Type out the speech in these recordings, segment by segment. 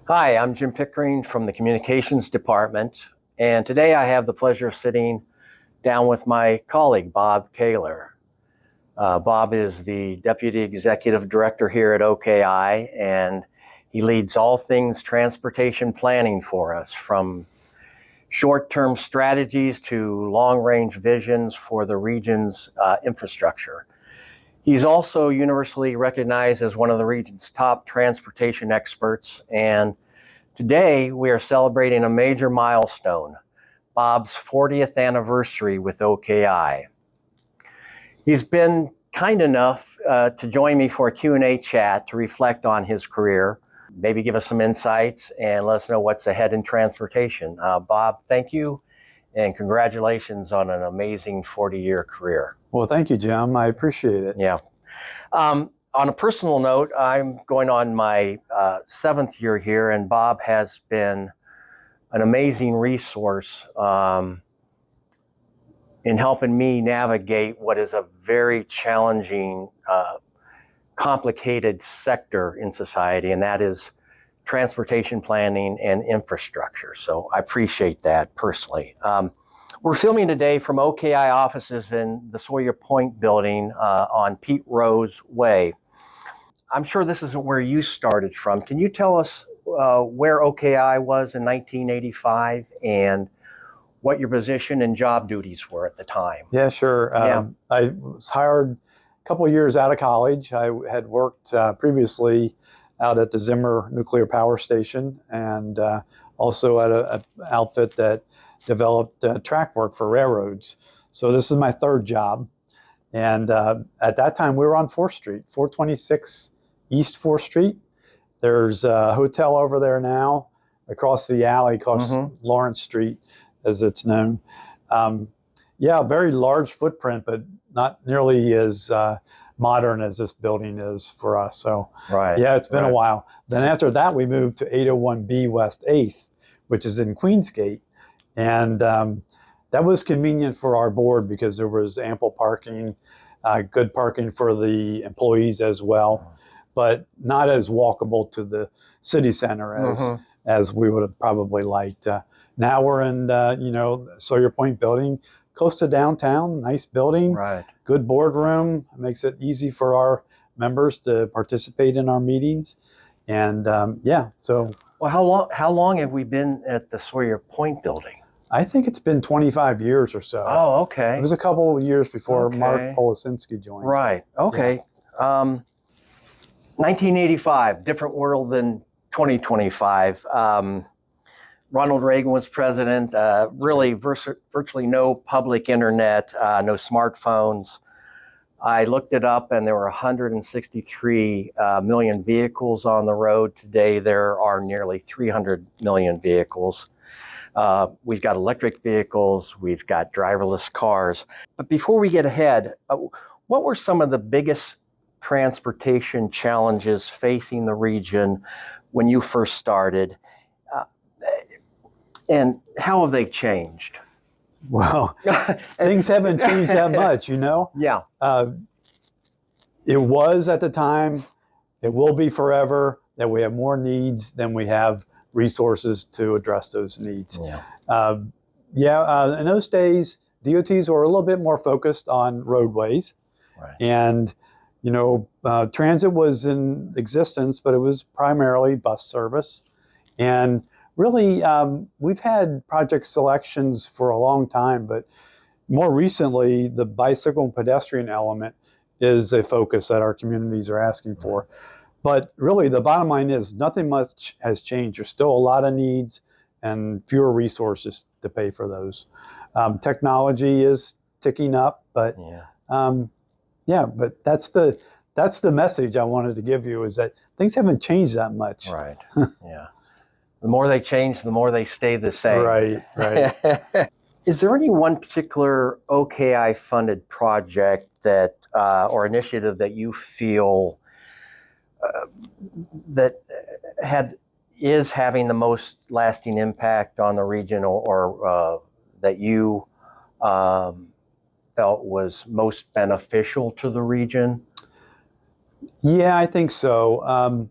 Hi, I'm Jim Pickering from the Communications Department, and today I have the pleasure of sitting down with my colleague, Bob Koehler. Bob is the Deputy Executive Director here at OKI, and he leads all things transportation planning for us, from short-term strategies to long-range visions for the region's infrastructure. He's also universally recognized as one of the region's top transportation experts, and today we are celebrating a major milestone, Bob's 40th anniversary with OKI. He's been kind enough to join me for a Q&A chat to reflect on his career, maybe give us some insights and let us know what's ahead in transportation. Bob, thank you and congratulations on an amazing 40-year career. Well, thank you, Jim. I appreciate it. Yeah. On a personal note, I'm going on my 7th year here, and Bob has been an amazing resource in helping me navigate what is a very challenging, complicated sector in society, and that is transportation planning and infrastructure. So I appreciate that personally. We're filming today from OKI offices in the Sawyer Point building on Pete Rose Way. I'm sure this isn't where you started from. Can you tell us where OKI was in 1985 and what your position and job duties were at the time? Yeah, sure. I was hired a couple of years out of college. I had worked previously out at the Zimmer Nuclear Power Station and also at an outfit that developed track work for railroads. So this is my third job. And at that time, we were on 4th Street, 426 East 4th Street. There's a hotel over there now across the alley, across Lawrence Street, as it's known. Yeah, very large footprint, but not nearly as modern as this building is for us. So yeah, it's been a while. Then after that, we moved to 801B West 8th, which is in Queensgate. And that was convenient for our board because there was ample parking, good parking for the employees as well, but not as walkable to the city center as we would have probably liked. Now we're in, Sawyer Point building, close to downtown, nice building, good boardroom. It makes it easy for our members to participate in our meetings. And so. Well, how long have we been at the Sawyer Point building? I think it's been 25 years or so. Oh, okay. It was a couple of years before Mark Polisinski joined. Right. Okay. Yeah. 1985, different world than 2025. Ronald Reagan was president. Really, virtually no public internet, no smartphones. I looked it up, and there were 163 million vehicles on the road. Today, there are nearly 300 million vehicles. We've got electric vehicles, we've got driverless cars. But before we get ahead, what were some of the biggest transportation challenges facing the region when you first started? And how have they changed? Well, things haven't changed that much, Yeah. It was at the time, it will be forever, that we have more needs than we have resources to address those needs. In those days, DOTs were a little bit more focused on roadways. And, transit was in existence, but it was primarily bus service. And really, we've had project selections for a long time, but more recently, the bicycle and pedestrian element is a focus that our communities are asking for. But really, the bottom line is nothing much has changed. There's still a lot of needs and fewer resources to pay for those. Technology is ticking up, but but that's the message I wanted to give you, is that things haven't changed that much. Right. Yeah. The more they change, the more they stay the same. Right. Is there any one particular OKI funded project that or initiative that you feel that is having the most lasting impact on the region, or that you felt was most beneficial to the region? Yeah, I think so.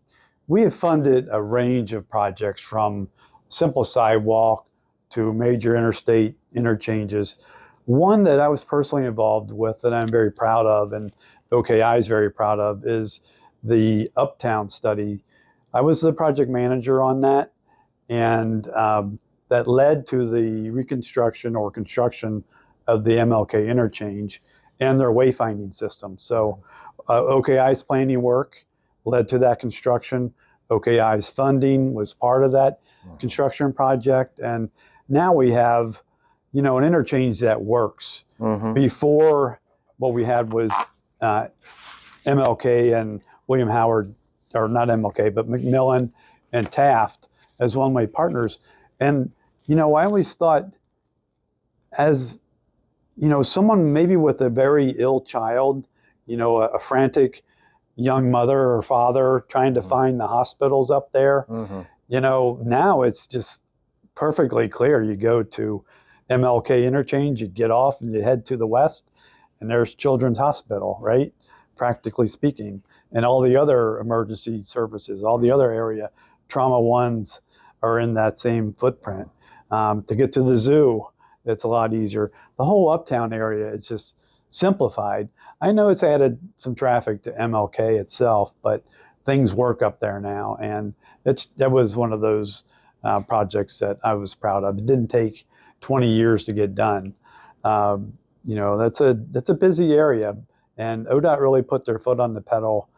we have funded a range of projects from simple sidewalk to major interstate interchanges. One that I was personally involved with that I'm very proud of, and OKI is very proud of, is the Uptown study. I was the project manager on that, and that led to the reconstruction or construction of the MLK interchange and their wayfinding system. So OKI's planning work led to that construction. OKI's funding was part of that construction project, and now we have, an interchange that works. Before, what we had was MLK and William Howard, or not MLK, but McMillan and Taft as one-way partners. And, I always thought, as, someone maybe with a very ill child, a frantic young mother or father trying to find the hospitals up there, now it's just perfectly clear. You go to MLK interchange, you get off and you head to the west, and there's Children's Hospital, right? Practically speaking, and all the other emergency services, all the other area trauma ones are in that same footprint. To get to the zoo, it's a lot easier. The whole Uptown area is just simplified. I know it's added some traffic to MLK itself, but things work up there now, and that was one of those projects that I was proud of. It didn't take 20 years to get done. That's a busy area, and ODOT really put their foot on the pedal,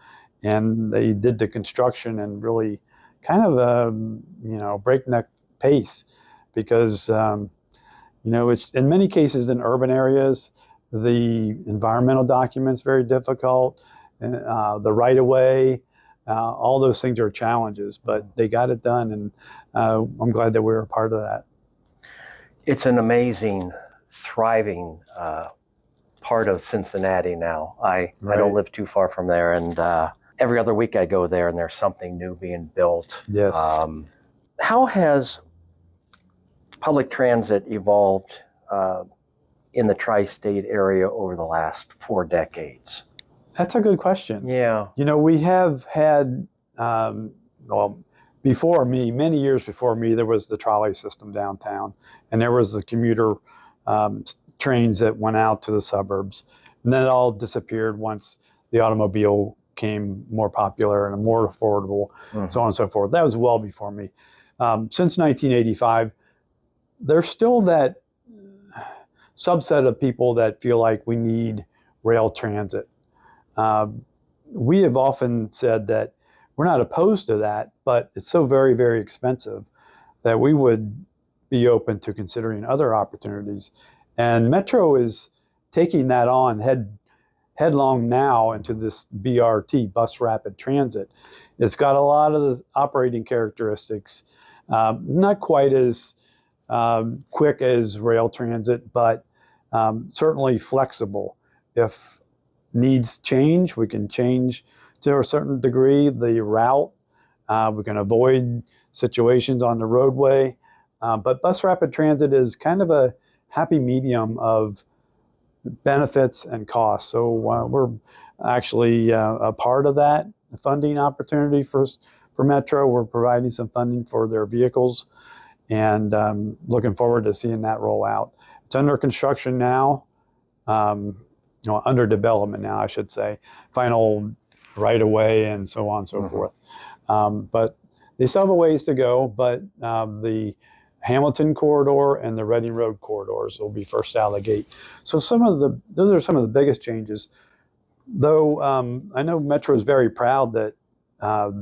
and they did the construction and really kind of a breakneck pace, because it's in many cases in urban areas, the environmental documents very difficult, the right of way, all those things are challenges, but they got it done, and I'm glad that we were a part of that. It's an amazing, thriving part of Cincinnati now. I don't live too far from there, and every other week I go there and there's something new being built. Yes. How has public transit evolved in the tri-state area over the last 4 decades? That's a good question. Yeah. We have had, before me, many years before me, there was the trolley system downtown, and there was the commuter trains that went out to the suburbs. And then it all disappeared once the automobile became more popular and more affordable, so on and so forth. That was well before me. Since 1985, there's still that subset of people that feel like we need rail transit. We have often said that we're not opposed to that, but it's so very, very expensive that we would be open to considering other opportunities. And Metro is taking that on headlong now into this BRT, bus rapid transit. It's got a lot of the operating characteristics, not quite as quick as rail transit, but certainly flexible. If needs change, we can change to a certain degree the route. We can avoid situations on the roadway. But bus rapid transit is kind of a happy medium of benefits and costs. So we're actually a part of that funding opportunity for Metro. We're providing some funding for their vehicles, and looking forward to seeing that roll out. It's under construction now, under development now, I should say. Final right of way and so on and so forth. But they still have a ways to go, but the Hamilton corridor and the Reading Road corridors will be first out of the gate. So those are some of the biggest changes. Though I know Metro is very proud that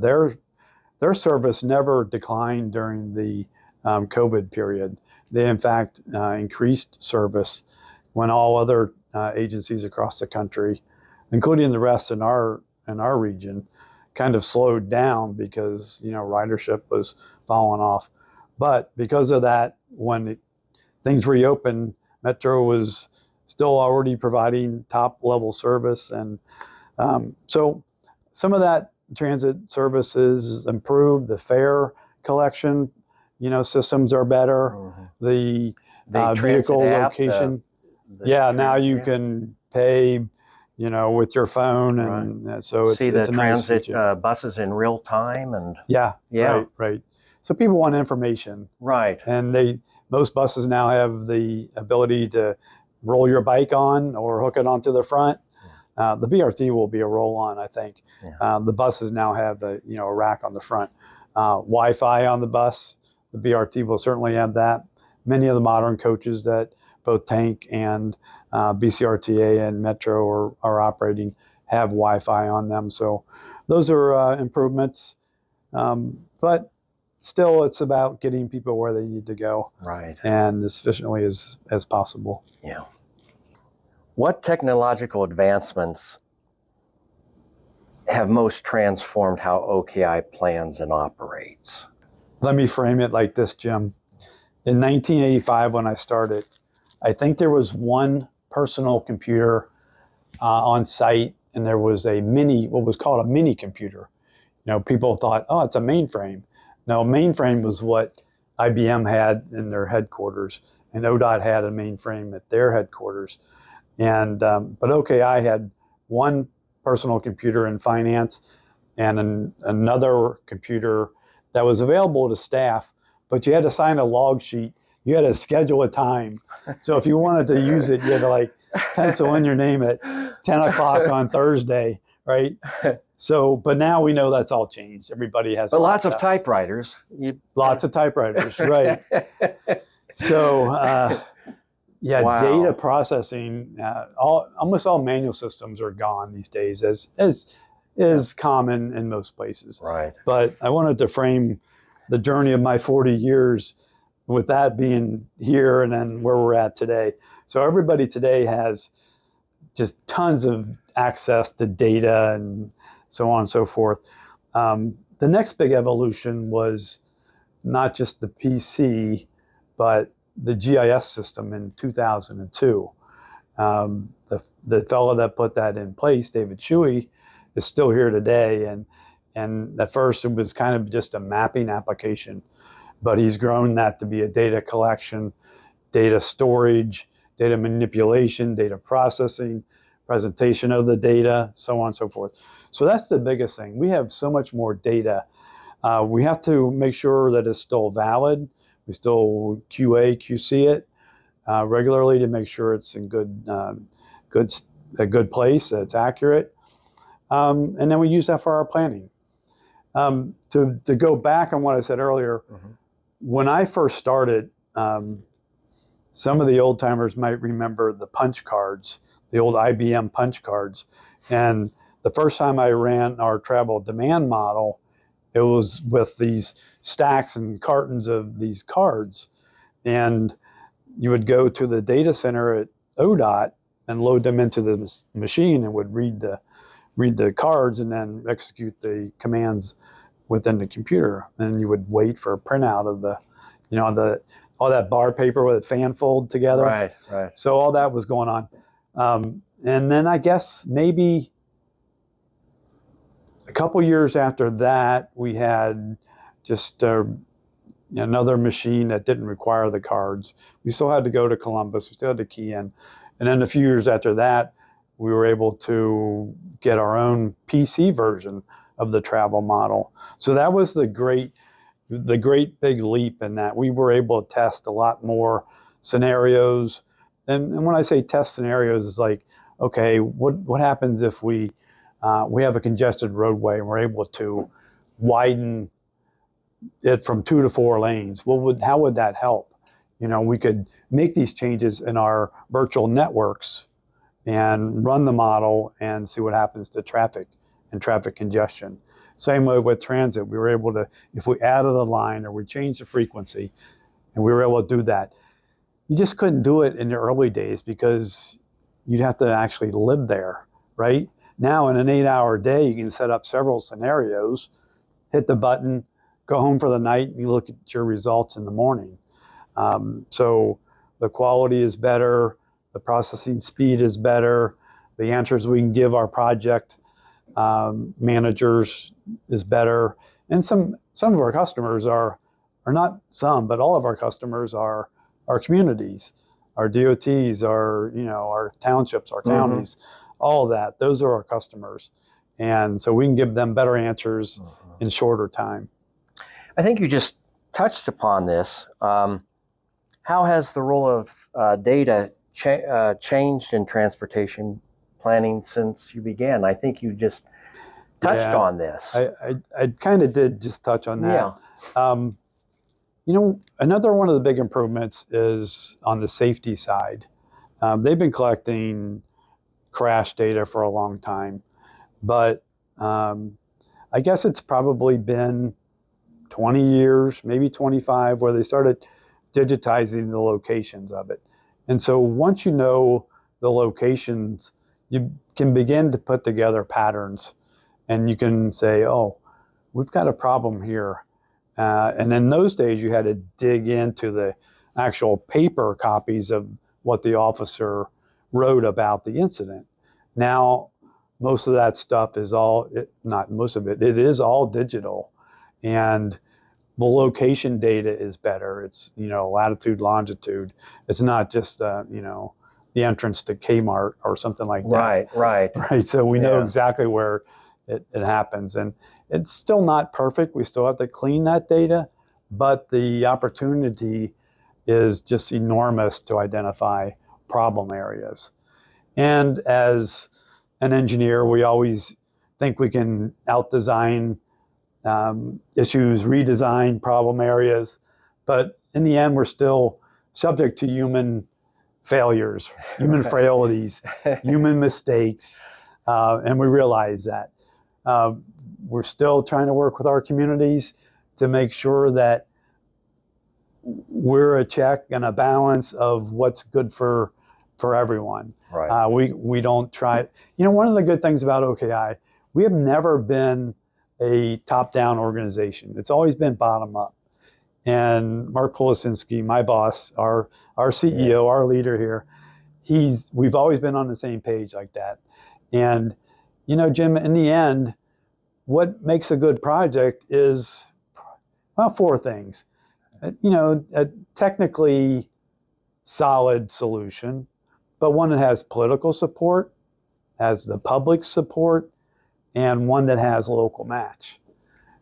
their service never declined during the COVID period. They in fact increased service when all other agencies across the country, including the rest in our region, kind of slowed down because ridership was falling off. But because of that, when things reopened, Metro was still already providing top level service, and so some of that transit services improved. The fare collection, systems are better. The vehicle location. Now you can pay, with your phone, and so it's See the it's a nice transit feature. buses in real time, and Yeah, yeah, right. So people want information, right, and most buses now have the ability to roll your bike on or hook it onto the front. The BRT will be a roll-on, I think. yeah, The buses now have a rack on the front. Wi-Fi on the bus. The BRT will certainly have that. Many of the modern coaches that both Tank and BCRTA and Metro are operating have Wi-Fi on them. So those are improvements. But still, it's about getting people where they need to go, right, and as efficiently as possible. yeah. What technological advancements have most transformed how OKI plans and operates? Let me frame it like this, Jim. In 1985, when I started, I think there was one personal computer on site, and there was what was called a mini computer. People thought, oh, it's a mainframe. No, a mainframe was what IBM had in their headquarters, and ODOT had a mainframe at their headquarters. But OKI had one personal computer in finance and another computer that was available to staff, but you had to sign a log sheet. You had to schedule a time. So if you wanted to use it, you had to pencil in your name at 10 o'clock on Thursday, right? So, but now we know that's all changed. Everybody has lots of typewriters. Lots of typewriters, right? So, yeah, wow. Data processing. Almost all manual systems are gone these days, as is common in most places. Right. But I wanted to frame the journey of my 40 years with that being here and then where we're at today. So everybody today has just tons of access to data and so on and so forth. The next big evolution was not just the PC, but the GIS system in 2002. The fellow that put that in place, David Shuey, is still here today. And at first it was kind of just a mapping application, but he's grown that to be a data collection, data storage, data manipulation, data processing, presentation of the data, so on and so forth. So that's the biggest thing. We have so much more data. We have to make sure that it's still valid. We still QA, QC it regularly to make sure it's in a good place, that it's accurate. And then we use that for our planning. To go back on what I said earlier, when I first started, some of the old timers might remember the punch cards, the old IBM punch cards. And the first time I ran our travel demand model, it was with these stacks and cartons of these cards. And you would go to the data center at ODOT and load them into the machine and would read the cards and then execute the commands within the computer. And you would wait for a printout of all that bar paper with a fan fold together. Right. So all that was going on. And then I guess maybe a couple years after that, we had just another machine that didn't require the cards. We still had to go to Columbus. We still had to key in. And then a few years after that, we were able to get our own PC version of the travel model. So that was the great big leap in that we were able to test a lot more scenarios. And when I say test scenarios, it's like, okay, what happens if we have a congested roadway and we're able to widen it from 2 to 4 lanes? How would that help? We could make these changes in our virtual networks and run the model and see what happens to traffic and traffic congestion. Same way with transit. We were able to, if we added a line or we changed the frequency, and we were able to do that. You just couldn't do it in the early days because you'd have to actually live there, right? Now in an 8-hour day, you can set up several scenarios, hit the button, go home for the night, and you look at your results in the morning. So the quality is better, the processing speed is better, the answers we can give our project managers is better. And some of our customers are not some, but all of our customers are our communities, our DOTs, our townships, our counties. all of that. Those are our customers. And so we can give them better answers in shorter time. I think you just touched upon this. How has the role of data changed in transportation planning since you began? I think you just touched on this. I kind of did just touch on that. Yeah. Another one of the big improvements is on the safety side. They've been collecting crash data for a long time, but I guess it's probably been 20 years, maybe 25, where they started digitizing the locations of it. And so once you know the locations, you can begin to put together patterns, and you can say, oh, we've got a problem here. And in those days, you had to dig into the actual paper copies of what the officer wrote about the incident. Now, most of that stuff is not most of it, it is all digital. And the location data is better. It's, latitude, longitude. It's not just, the entrance to Kmart or something like that. Right. So we know exactly where it happens. And it's still not perfect. We still have to clean that data, but the opportunity is just enormous to identify problem areas. And as an engineer, we always think we can out-design issues, redesign problem areas, but in the end, we're still subject to human failures, human frailties, human mistakes, and we realize that. We're still trying to work with our communities to make sure that we're a check and a balance of what's good for everyone. Right. We don't try. One of the good things about OKI, we have never been a top-down organization. It's always been bottom-up. And Mark Policinski, my boss, our CEO, our leader here, we've always been on the same page like that. And Jim, in the end, what makes a good project is, well, four things. A technically solid solution, but one that has political support, has the public support, and one that has local match.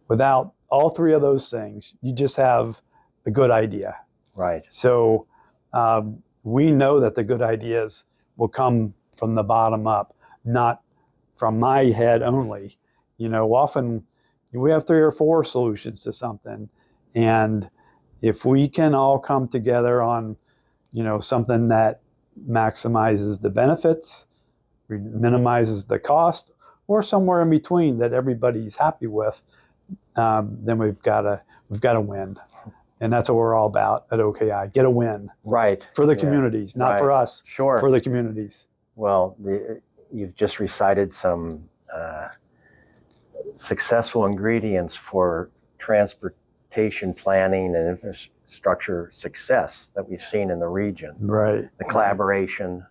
Without all three of those things, you just have a good idea. Right. So we know that the good ideas will come from the bottom up, not from my head only. Often we have 3 or 4 solutions to something. And if we can all come together on, something that maximizes the benefits, minimizes the cost, or somewhere in between that everybody's happy with, then we've got to win. And that's what we're all about at OKI. Get a win. Right. For the communities, not for us. Sure. For the communities. Well, you've just recited some successful ingredients for transportation planning and infrastructure success that we've seen in the region. Right. The collaboration.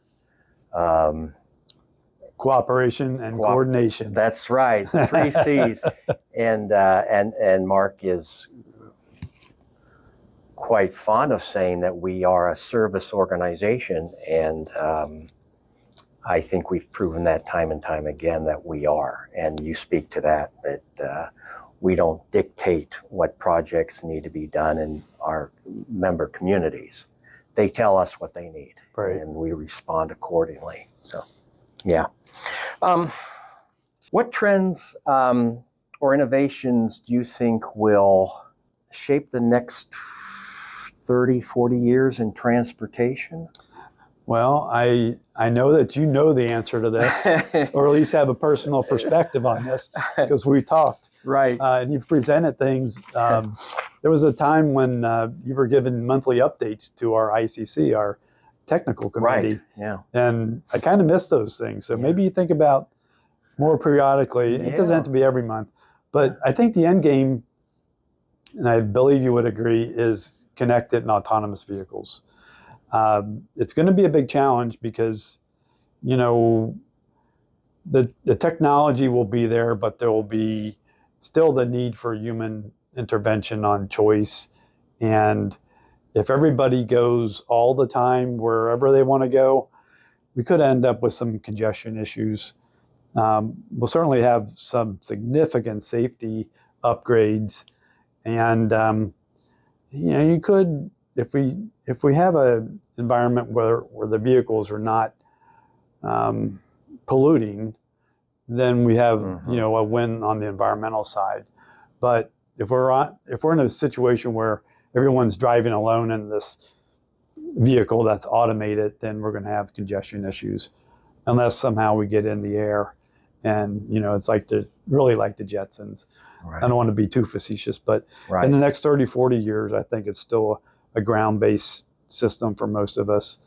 Cooperation and coordination. That's right. 3 C's. And Mark is quite fond of saying that we are a service organization, and I think we've proven that time and time again that we are. And you speak to that we don't dictate what projects need to be done in our member communities. They tell us what they need, and we respond accordingly. So, yeah. What trends or innovations do you think will shape the next 30, 40 years in transportation? Well, I know that you know the answer to this, or at least have a personal perspective on this, because we talked. Right. And you've presented things. There was a time when you were giving monthly updates to our ICC, our technical committee. Right. Yeah. And I kind of miss those things. So maybe you think about more periodically. It doesn't have to be every month. But I think the end game, and I believe you would agree, is connected and autonomous vehicles. It's going to be a big challenge because, the technology will be there, but there will be still the need for human intervention on choice. And if everybody goes all the time wherever they want to go, we could end up with some congestion issues. We'll certainly have some significant safety upgrades, and you could, if we have an environment where the vehicles are not polluting, then we have a win on the environmental side. But if we're in a situation where everyone's driving alone in this vehicle that's automated, then we're going to have congestion issues, unless somehow we get in the air, and it's really like the Jetsons. Right. I don't want to be too facetious, but in the next 30, 40 years, I think it's still a ground-based system for most of us,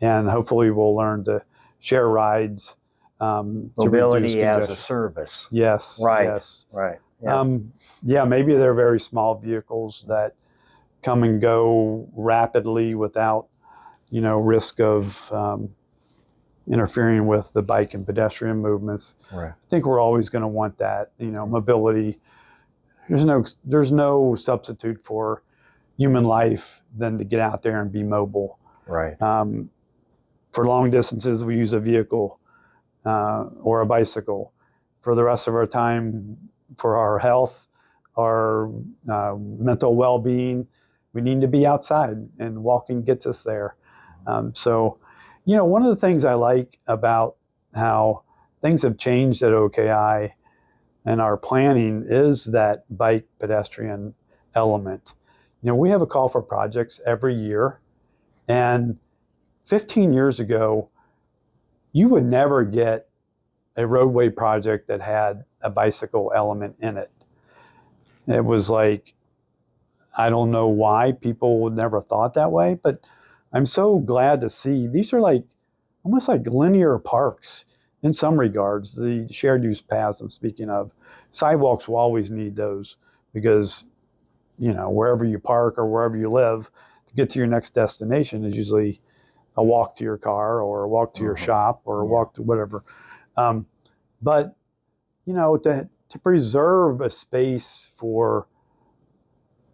and hopefully we'll learn to share rides. Mobility as a service. Yes. Right. Yes. Right. Yeah. Maybe they're very small vehicles that come and go rapidly without, risk of interfering with the bike and pedestrian movements. Right. I think we're always going to want that. Mobility. There's no substitute for human life than to get out there and be mobile. Right. For long distances, we use a vehicle or a bicycle. For the rest of our time, for our health, our mental well-being, we need to be outside, and walking gets us there. So, one of the things I like about how things have changed at OKI and our planning is that bike pedestrian element. We have a call for projects every year, and 15 years ago, you would never get a roadway project that had a bicycle element in it. It was like, I don't know why people would never thought that way, but I'm so glad to see these are almost like linear parks in some regards. The shared use paths I'm speaking of, sidewalks will always need those, because wherever you park or wherever you live, to get to your next destination is usually a walk to your car or a walk to your shop or a walk to whatever. But to preserve a space for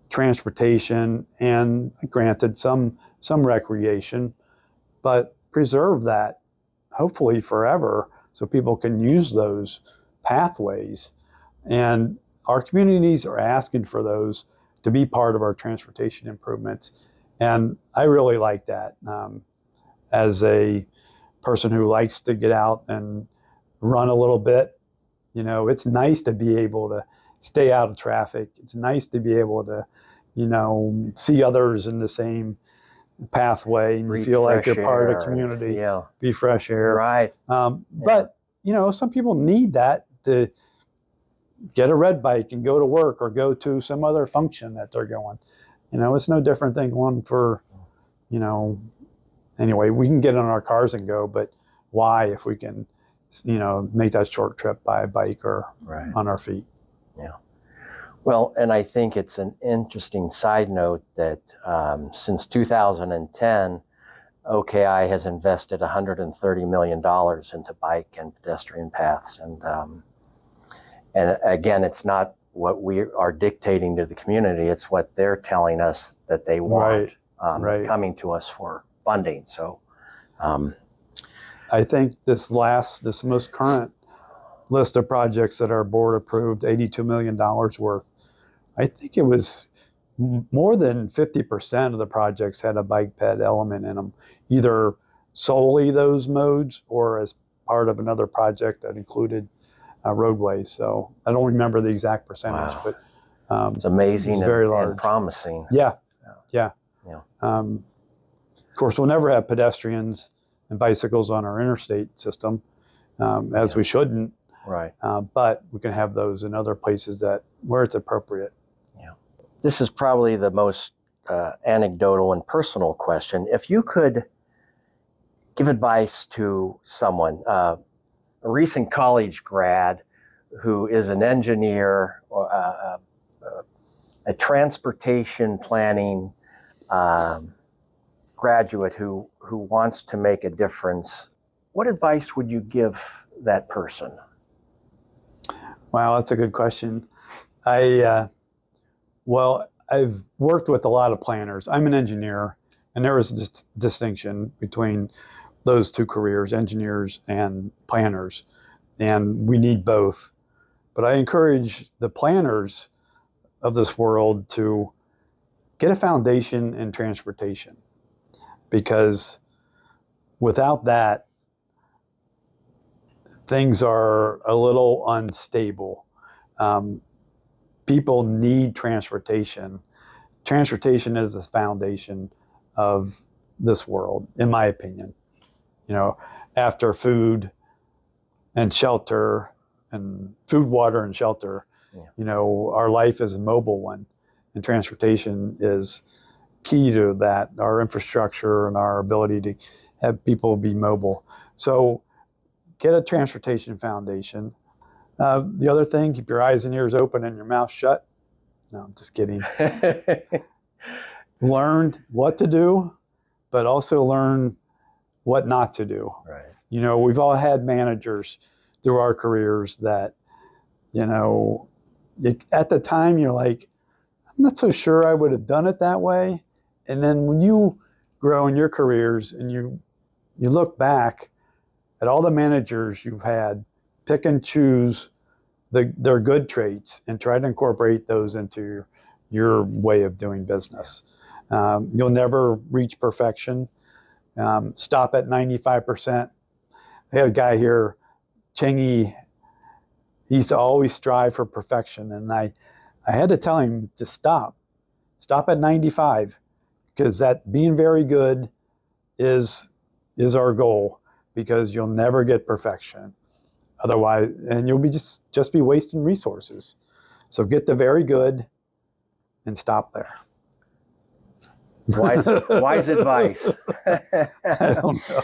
transportation, and granted some recreation, but preserve that hopefully forever so people can use those pathways. And our communities are asking for those to be part of our transportation improvements. And I really like that. As a person who likes to get out and run a little bit, it's nice to be able to stay out of traffic. It's nice to be able to, see others in the same pathway, and you feel like you're part of the community. Yeah. Be fresh air. Right. But, some people need that to get a red bike and go to work or go to some other function that they're going. It's no different than going for, anyway, we can get in our cars and go, but why if we can, make that short trip by a bike or on our feet? Yeah. Well, and I think it's an interesting side note that since 2010, OKI has invested $130 million into bike and pedestrian paths. And again, it's not what we are dictating to the community. It's what they're telling us that they want, coming to us for funding. So I think this most current list of projects that our board approved, $82 million worth, I think it was more than 50% of the projects had a bike ped element in them, either solely those modes or as part of another project that included roadways. So I don't remember the exact percentage, but it's amazing. It's very large and promising. Yeah. Of course, we'll never have pedestrians and bicycles on our interstate system, as we shouldn't. Right. But we can have those in other places where it's appropriate. Yeah. This is probably the most anecdotal and personal question. If you could give advice to someone, a recent college grad who is an engineer, or a transportation planning graduate who wants to make a difference, what advice would you give that person? Wow, that's a good question. I've worked with a lot of planners. I'm an engineer, and there is this distinction between those two careers, engineers and planners, and we need both. But I encourage the planners of this world to get a foundation in transportation, because without that, things are a little unstable. People need transportation. Transportation is the foundation of this world, in my opinion. You know, after food and shelter, and food, water, and shelter, you know, our life is a mobile one, and transportation is key to that, our infrastructure and our ability to have people be mobile. So get a transportation foundation. The other thing, keep your eyes and ears open and your mouth shut. No, I'm just kidding. Learn what to do, but also learn what not to do. Right. You know, we've all had managers through our careers that, you know, at the time you're like, I'm not so sure I would have done it that way. And then when you grow in your careers and you look back at all the managers you've had, pick and choose their good traits and try to incorporate those into your way of doing business. You'll never reach perfection. Stop at 95%. I had a guy here, Chingy, he used to always strive for perfection. And I had to tell him to stop at 95, because that being very good is our goal, because you'll never get perfection otherwise, and you'll be just be wasting resources. So get the very good and stop there. Wise advice. I don't know.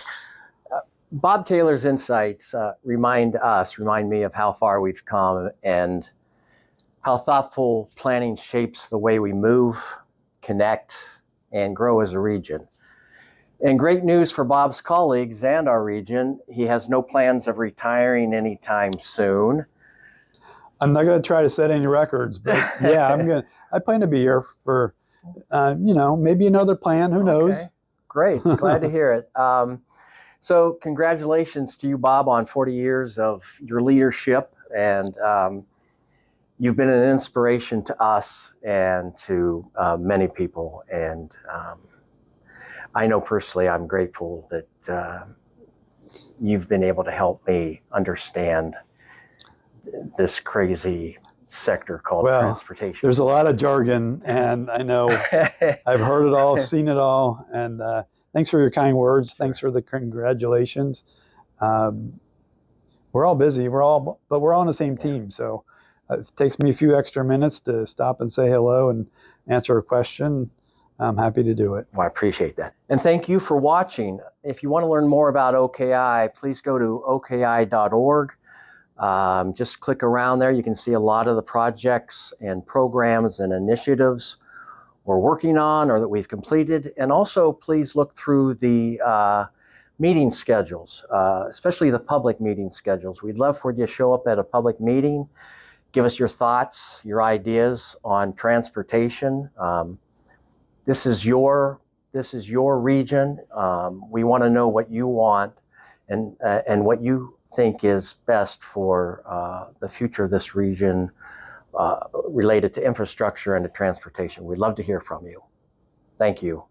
Bob Koehler's insights remind me of how far we've come and how thoughtful planning shapes the way we move, connect, and grow as a region. And great news for Bob's colleagues and our region. He has no plans of retiring anytime soon. I'm not going to try to set any records, but yeah, I plan to be here for, you know, maybe another plan. Who knows? Great. Glad to hear it. So congratulations to you, Bob, on 40 years of your leadership. And you've been an inspiration to us and to many people. And I know personally I'm grateful that you've been able to help me understand this crazy sector called transportation. There's a lot of jargon, and I know I've heard it all, seen it all, and thanks for your kind words. Thanks for the congratulations. We're all busy, but we're all on the same team, so it takes me a few extra minutes to stop and say hello and answer a question. I'm happy to do it. Well, I appreciate that. And thank you for watching. If you want to learn more about OKI, please go to oki.org. Just click around there. You can see a lot of the projects and programs and initiatives we're working on or that we've completed. And also, please look through the meeting schedules, especially the public meeting schedules. We'd love for you to show up at a public meeting, give us your thoughts, your ideas on transportation. This is your region. We want to know what you want and what you think is best for the future of this region related to infrastructure and to transportation. We'd love to hear from you. Thank you.